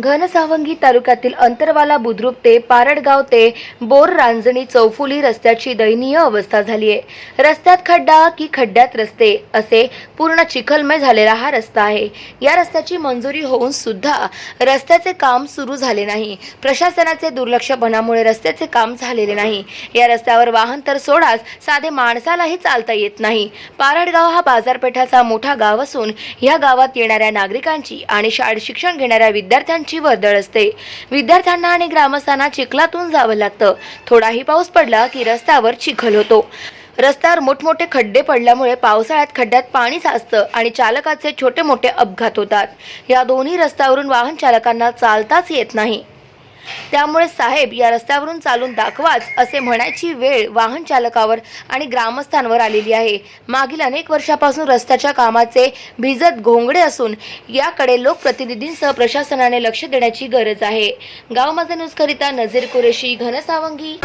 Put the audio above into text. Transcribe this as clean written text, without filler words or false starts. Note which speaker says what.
Speaker 1: घनसावंगी तालुक्यातील अंतरवाला बुद्रुक ते पारडगाव ते बोर रांजणी चौफुली रस्त्याची दयनीय अवस्था झाली आहे। रस्त्यात खड्डा की खड्ड्यात रस्ते असे पूर्ण चिखलमय झालेला हा रस्ता आहे। या रस्त्याची मंजुरी होऊन सुद्धा रस्त्याचे काम सुरू झाले नाही। प्रशासनाचे दुर्लक्षपणामुळे रस्त्याचे काम झालेले नाही। या रस्त्यावर वाहन तर सोडाच, साधे माणसालाही चालता येत नाही। पारडगाव हा बाजारपेठाचा मोठा गाव असून या गावात येणाऱ्या नागरिकांची आणि शाळेत शिक्षण घेणाऱ्या विद्यार्थ्यांची वर्दळ असते। विद्यार्थ्यांना आणि ग्रामस्थांना चिखलातून जावं लागतं। थोडाही पाऊस पडला की रस्त्यावर चिखल होतो। रस्त्यावर मोठमोठे खड्डे पडल्यामुळे पावसाळ्यात खड्ड्यात पाणी साचतं आणि चालकाचे छोटे मोठे अपघात होतात। या दोन्ही रस्त्यावरून वाहन चालकांना चालताच येत नाही। त्यामुळे साहेब, या रस्त्यावरून चालून दाखवाच असे म्हणायची वेळ वाहन चालकावर आणि ग्रामस्थांवर आलेली आहे। मागील अनेक वर्षापासून रस्त्याच्या कामाचे भिजत घोंगडे असून याकडे लोकप्रतिनिधींसह प्रशासनाने लक्ष देण्याची गरज आहे। गाव माझा न्यूज करिता नजीर कुरेशी, घनसावंगी।